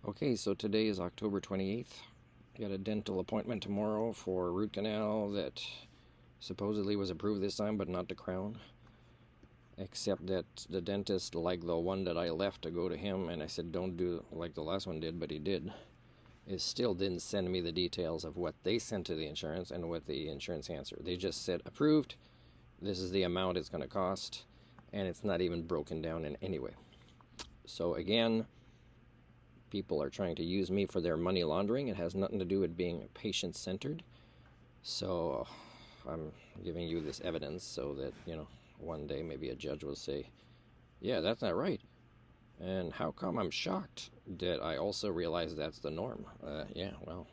Okay, so today is October 28th. Got a dental appointment tomorrow for a root canal that supposedly was approved this time, but not the Crown. Except that the dentist, like the one that I left to go to him, and I said don't do like the last one did, but he did, is still didn't send me the details of what they sent to the insurance and what the insurance answered. They just said approved, this is the amount it's going to cost, and it's not even broken down in any way. So again, people are trying to use me for their money laundering. It has nothing to do with being patient-centered. So I'm giving you this evidence so that, one day maybe a judge will say, yeah, that's not right. And how come I'm shocked that I also realize that's the norm? Yeah, well,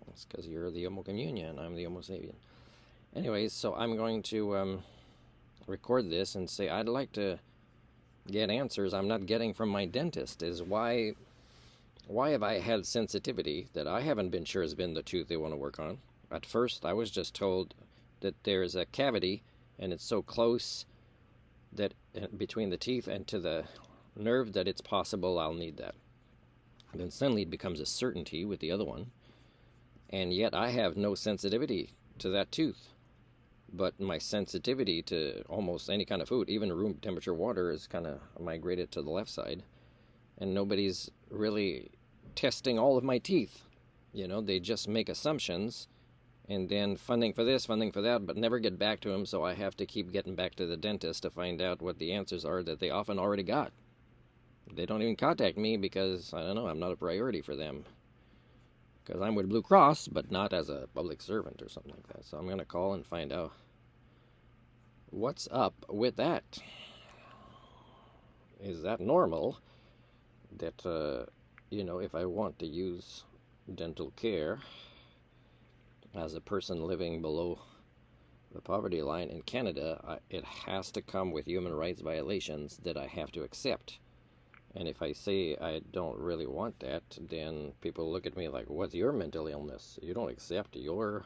it's because you're the Homo communia and I'm the Homo sapien. Anyways, so I'm going to record this and say I'd like to get answers I'm not getting from my dentist. Is why have I had sensitivity that I haven't been sure has been the tooth they want to work on? At first, I was just told that there's a cavity and it's so close that between the teeth and to the nerve that it's possible I'll need that. Then suddenly it becomes a certainty with the other one, and yet I have no sensitivity to that tooth. But my sensitivity to almost any kind of food, even room temperature water, is kind of migrated to the left side. And nobody's really testing all of my teeth. They just make assumptions and then funding for this, funding for that, but never get back to them, so I have to keep getting back to the dentist to find out what the answers are that they often already got. They don't even contact me because, I don't know, I'm not a priority for them. Because I'm with Blue Cross, but not as a public servant or something like that. So I'm going to call and find out what's up with that. Is that normal? That, if I want to use dental care as a person living below the poverty line in Canada, it has to come with human rights violations that I have to accept. And if I say I don't really want that, then people look at me like, what's your mental illness? You don't accept your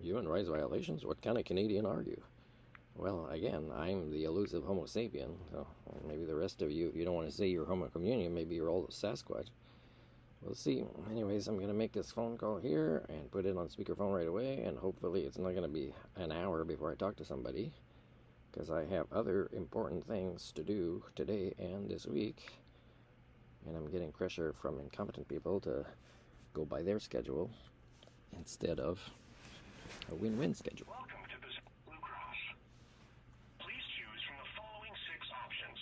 human rights violations? What kind of Canadian are you? Well, again, I'm the elusive Homo sapien, so maybe the rest of you, if you don't want to say you're Homo communion, maybe you're all Sasquatch. We'll see. Anyways, I'm going to make this phone call here and put it on speakerphone right away, and hopefully it's not going to be an hour before I talk to somebody, because I have other important things to do today and this week, and I'm getting pressure from incompetent people to go by their schedule instead of a win-win schedule. Welcome to Pacific Blue Cross. Please choose from the following 6 options.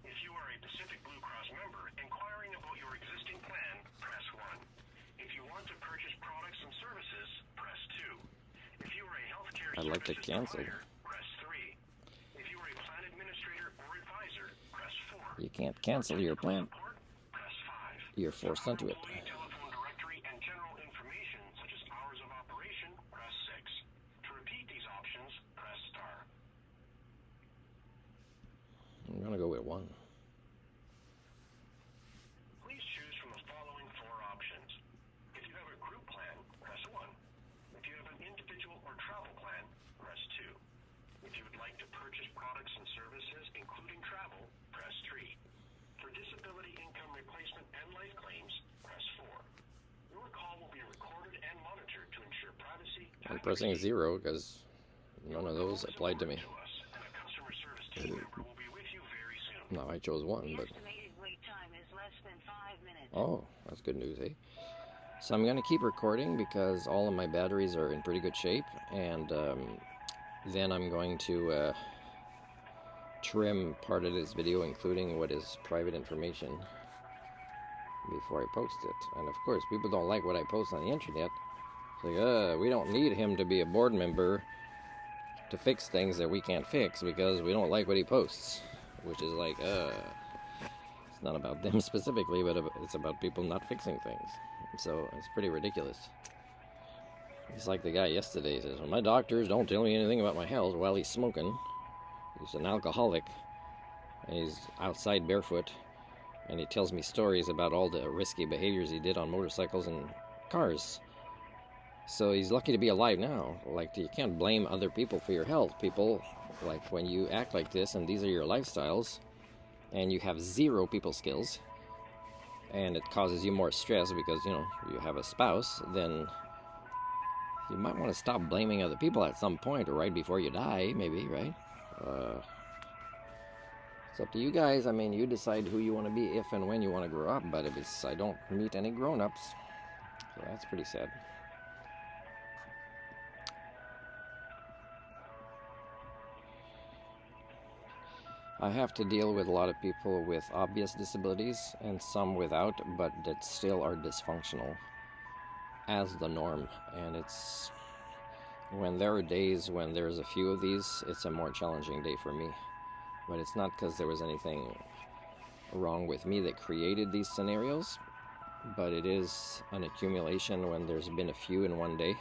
If you are a Pacific Blue Cross member inquiring about your existing plan, press 1. If you want to purchase products and services, press 2. If you are a healthcare I'd like to cancel. provider, press 3. If you are a plan administrator or advisor, press 4. You can't cancel your plan. Support, press 5. You're forced into it. Telephone directory and general information such as hours of operation, press 6. To repeat these options, press star. I'm going to go with 1. Please choose from the following 4 options. If you have a group plan, press 1. If you have an individual or travel plan, press 2. If you would like to purchase products and services, including travel, press 3. For disability income replacement and life claims, press 4. Your call will be recorded and monitored to ensure privacy. I'm pressing 0 because none of those applied to me. And a customer service team member will be with you very soon. No, I chose 1, but... Estimated wait time is less than 5 minutes. Oh, that's good news, eh? So I'm going to keep recording because all of my batteries are in pretty good shape, and then I'm going to trim part of this video, including what is private information, before I post it. And of course, people don't like what I post on the internet. It's like, we don't need him to be a board member to fix things that we can't fix because we don't like what he posts. Which is like, it's not about them specifically, but it's about people not fixing things. So it's pretty ridiculous. It's like the guy yesterday says, well, my doctors don't tell me anything about my health while he's smoking. He's an alcoholic, and he's outside barefoot, and he tells me stories about all the risky behaviors he did on motorcycles and cars. So he's lucky to be alive now. Like, you can't blame other people for your health. People, like, when you act like this and these are your lifestyles, and you have 0 people skills, and it causes you more stress because, you know, you have a spouse, then you might want to stop blaming other people at some point, or right before you die, maybe, right? It's up to you guys. I mean, you decide who you want to be if and when you want to grow up, but if it's, I don't meet any grown-ups, so that's pretty sad. I have to deal with a lot of people with obvious disabilities and some without, but that still are dysfunctional as the norm. And it's when there are days when there's a few of these, it's a more challenging day for me. But it's not because there was anything wrong with me that created these scenarios, but it is an accumulation when there's been a few in one day.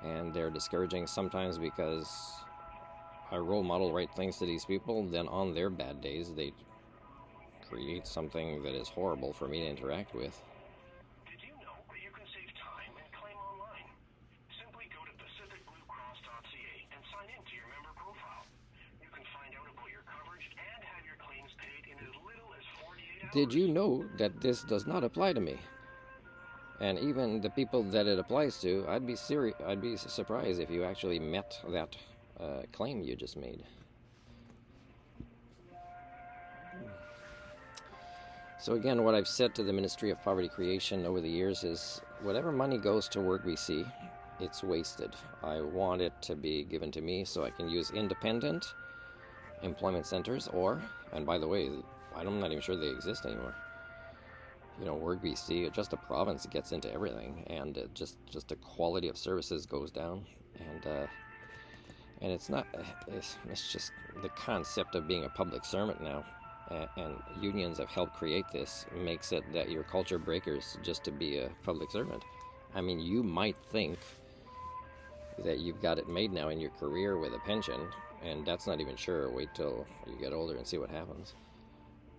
And they're discouraging sometimes because I role model right things to these people, then on their bad days they create something that is horrible for me to interact with. Did you know that you can save time and claim online? Simply go to pacificbluecross.ca and sign in to your member profile. You can find out about your coverage and have your claims paid in as little as 48 hours. Did you know that this does not apply to me? And even the people that it applies to, I'd be surprised if you actually met that claim you just made. So again, what I've said to the Ministry of Poverty Creation over the years is whatever money goes to Work BC, it's wasted. I want it to be given to me so I can use independent employment centers, or, and by the way, I'm not even sure they exist anymore. You know, Work BC, just a province gets into everything, and just the quality of services goes down, and it's not, it's just the concept of being a public servant now, and unions have helped create this, makes it that you're culture breakers just to be a public servant. I mean, you might think that you've got it made now in your career with a pension, and that's not even sure. Wait till you get older and see what happens.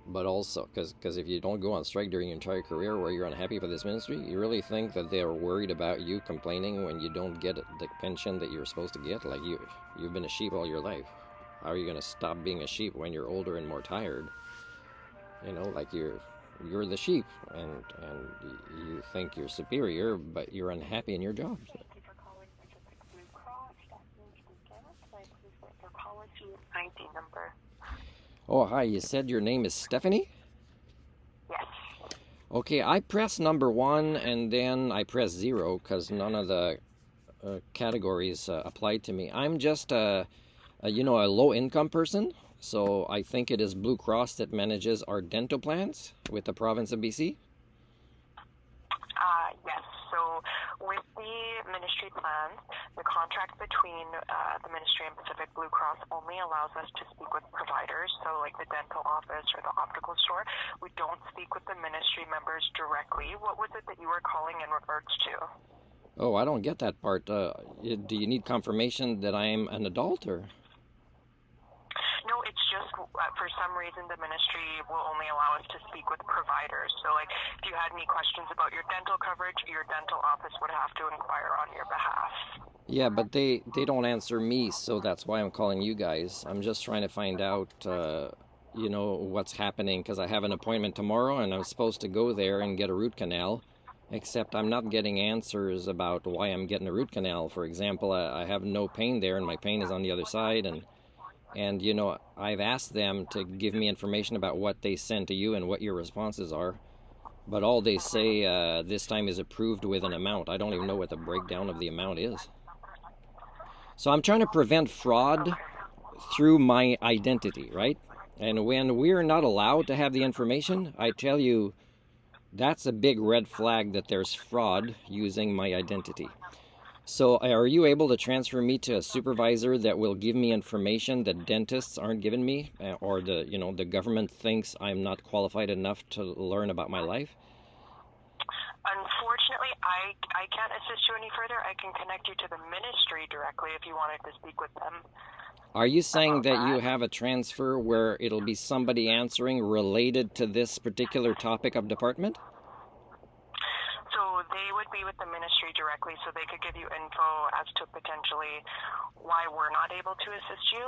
But also, because if you don't go on strike during your entire career where you're unhappy for this ministry, you really think that they're worried about you complaining when you don't get the pension that you're supposed to get? Like, you've been a sheep all your life. How are you going to stop being a sheep when you're older and more tired? You know, like you're the sheep, and you think you're superior, but you're unhappy in your job. Thank you for calling Pacific Blue Cross. Stephanie speaking. Can I please get your policy ID number? Oh, hi, you said your name is Stephanie? Yes. Okay, I press number 1 and then I press 0 because none of the categories applied to me. I'm just a low-income person, so I think it is Blue Cross that manages our dental plans with the province of BC. Yes. So with the ministry plans, the contract between the ministry and Pacific Blue Cross only allows us to speak with providers, so like the dental office or the optical store. We don't speak with the ministry members directly. What was it that you were calling in regards to? Oh, I don't get that part. Do you need confirmation that I'm an adult, or? No, it's just for some reason the ministry will only allow us to speak with providers. So like if you had any questions about your dental coverage, your dental office would have to inquire on your behalf. Yeah, but they don't answer me, so that's why I'm calling you guys. I'm just trying to find out, what's happening, because I have an appointment tomorrow and I'm supposed to go there and get a root canal, except I'm not getting answers about why I'm getting a root canal. For example, I have no pain there and my pain is on the other side, and I've asked them to give me information about what they send to you and what your responses are, but all they say this time is approved with an amount. I don't even know what the breakdown of the amount is. So I'm trying to prevent fraud through my identity, right? And when we're not allowed to have the information, I tell you, that's a big red flag that there's fraud using my identity. So are you able to transfer me to a supervisor that will give me information that dentists aren't giving me, or the government thinks I'm not qualified enough to learn about my life? Unfortunately, I can't assist you any further. I can connect you to the ministry directly if you wanted to speak with them. Are you saying that you have a transfer where it'll be somebody answering related to this particular topic of department? So they would be with the ministry directly, so they could give you info as to potentially why we're not able to assist you.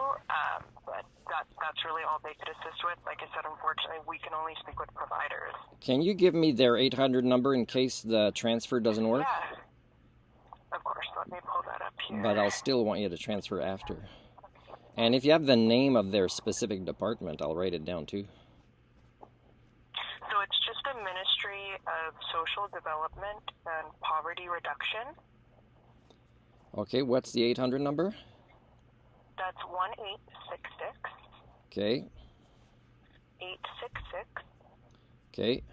But that's really all they could assist with. Like I said, unfortunately, we can only speak with providers. Can you give me their 800 number in case the transfer doesn't work? Yeah, of course. Let me pull that up here. But I'll still want you to transfer after. And if you have the name of their specific department, I'll write it down too. So it's just a Ministry of Social Development and Poverty Reduction. Okay, what's the 800 number? That's 1866 Okay, 866 okay.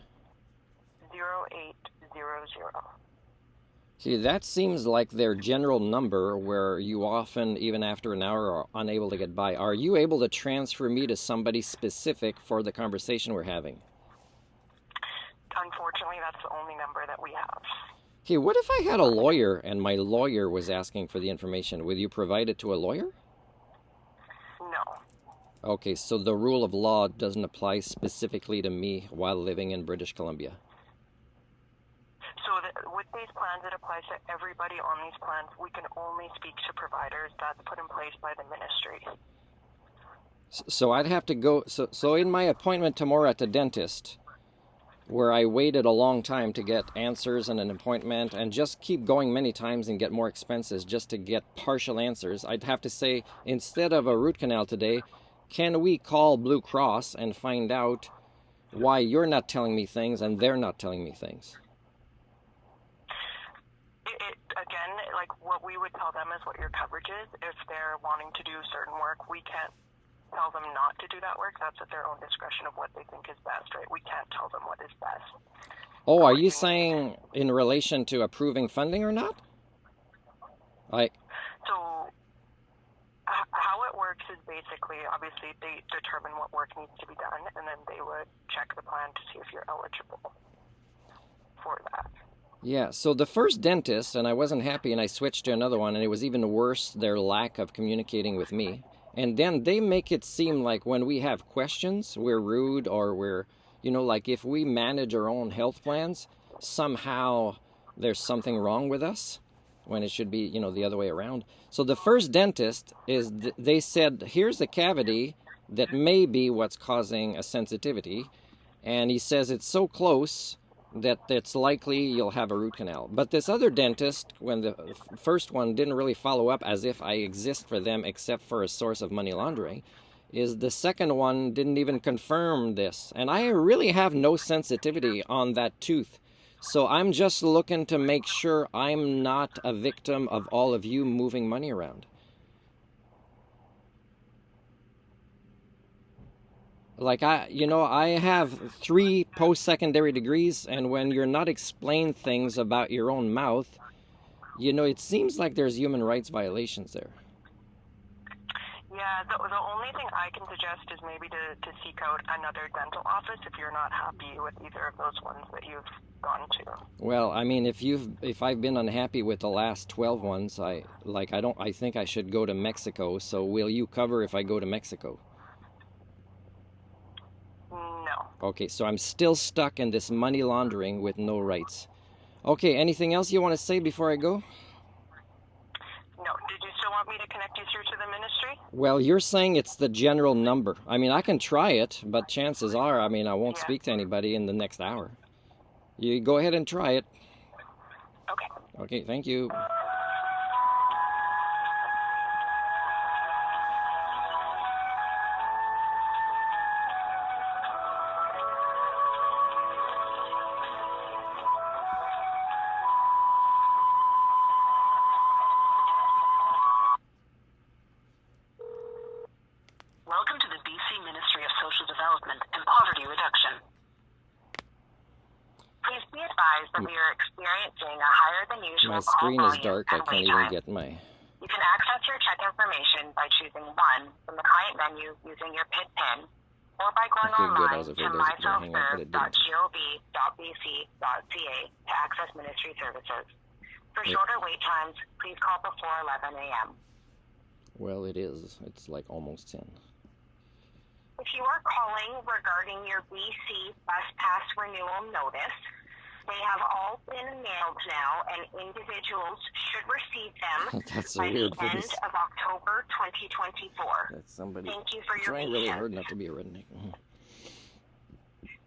0800. See, that seems like their general number where you often, even after an hour, are unable to get by. Are you able to transfer me to somebody specific for the conversation we're having? Unfortunately, that's the only number that we have. Okay, what if I had a lawyer and my lawyer was asking for the information? Would you provide it to a lawyer? No. Okay, so the rule of law doesn't apply specifically to me while living in British Columbia. So with these plans, it applies to everybody on these plans. We can only speak to providers. That's put in place by the ministry. So I'd have to go, so in my appointment tomorrow at the dentist, where I waited a long time to get answers and an appointment and just keep going many times and get more expenses just to get partial answers, I'd have to say, instead of a root canal today, can we call Blue Cross and find out why you're not telling me things and they're not telling me things? Again, like what we would tell them is what your coverage is. If they're wanting to do certain work, we can't tell them not to do that work. That's at their own discretion of what they think is best, right? We can't tell them what is best. Oh, are you saying in relation to approving funding or not? So how it works is basically, obviously, they determine what work needs to be done, and then they would check the plan to see if you're eligible for that. Yeah, so the first dentist, and I wasn't happy, and I switched to another one, and it was even worse, their lack of communicating with me. And then they make it seem like when we have questions, we're rude, or we're, like if we manage our own health plans, somehow there's something wrong with us, when it should be, the other way around. So the first dentist, they said, here's a cavity that may be what's causing a sensitivity, and he says it's so close that it's likely you'll have a root canal. But this other dentist, when the first one didn't really follow up as if I exist for them except for a source of money laundering, is the second one didn't even confirm this. And I really have no sensitivity on that tooth. So I'm just looking to make sure I'm not a victim of all of you moving money around. Like I have 3 post-secondary degrees, and when you're not explaining things about your own mouth, it seems like there's human rights violations there. Yeah, the only thing I can suggest is maybe to seek out another dental office if you're not happy with either of those ones that you've gone to. Well, I mean, if I've been unhappy with the last 12 ones, I think I should go to Mexico. So will you cover if I go to Mexico? No. Okay, so I'm still stuck in this money laundering with no rights. Okay, anything else you want to say before I go? No. Did you still want me to connect you through to the ministry? Well, you're saying it's the general number. I mean, I can try it, but chances are, I won't speak to anybody in the next hour. You go ahead and try it. Okay. Okay, thank you. Welcome to the BC Ministry of Social Development and Poverty Reduction. Please be advised that we are experiencing a higher than usual My screen call is volume dark. I and can't wait even time. get my... You can access your check information by choosing 1 from the client menu using your PIN pin, or by going Okay, good. I online was to afraid it was gonna hang up, but it didn't. myselfserve.gov.bc.ca to access ministry services. For shorter wait times, please call before 11 a.m. Well, it is. It's like almost 10. If you are calling regarding your BC Bus Pass renewal notice, They have all been mailed now, and individuals should receive them That's a by weird the end voice. of October 2024. That's somebody Thank you for your trying really patience. hard not to be a redneck. Mhm.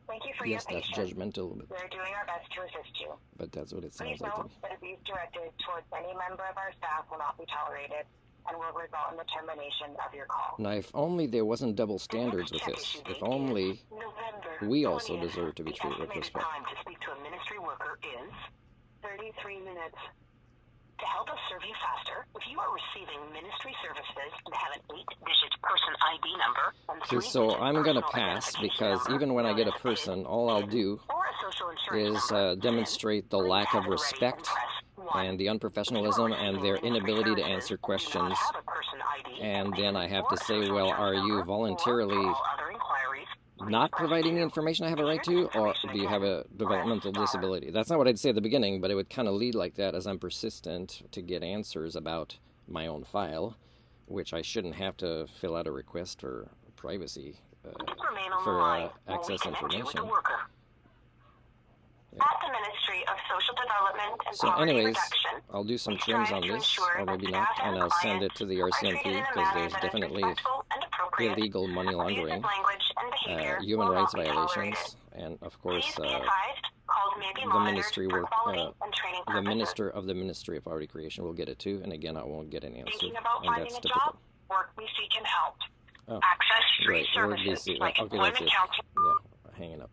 Thank you for Yes, your that's patience. judgmental, We're doing our best to assist you. but that's what it Please sounds like to note me. that abuse directed towards any member of our staff will not be tolerated and will result in the termination of your call. Now, if only there wasn't double standards with Check this. issue If date only is November we also 20th. deserve to be The treated with estimated respect. time to speak to a ministry worker is 33 minutes. To help us serve you faster, if you are receiving ministry services and have an 8-digit person ID number and Okay, 3-digit so I'm going to personal pass identification because number, even when I known get a as person, all I'll do or a social insurance is number, demonstrate the please lack have of it ready respect and press 1. and the If you are unprofessionalism and their receiving ministry inability to services answer and do not questions. have a person ID, And then I have or to a say, social well, insurance are you number, or voluntarily for all other inquiries, not press providing the 2. information I have a To right hear to, this or information do you have again, a developmental press star. disability? That's not what I'd say at the beginning, but it would kind of lead like that as I'm persistent to get answers about my own file, which I shouldn't have to fill out a request for privacy Remain on the for line while we access connect you with information. the worker. At the Ministry of Social Development and So Poverty anyways, Reduction, I'll do some we trims strive on to this, ensure or that maybe not, staff and I'll send it clients to the are RCMP treated in a because manner there's that is definitely respectful and appropriate. illegal money Abusive laundering, language and behavior human will rights not be tolerated. violations, and of course Please be advised, calls may be the monitored ministry for work, quality and training the purposes. minister of the Ministry of Poverty Creation will get it too, and again, I won't get an answer, Thinking about and finding that's a typical. job? WorkBC can help. Oh, Access free right, services WorkBC. like Okay, that's employment it. counseling. Yeah, hanging up.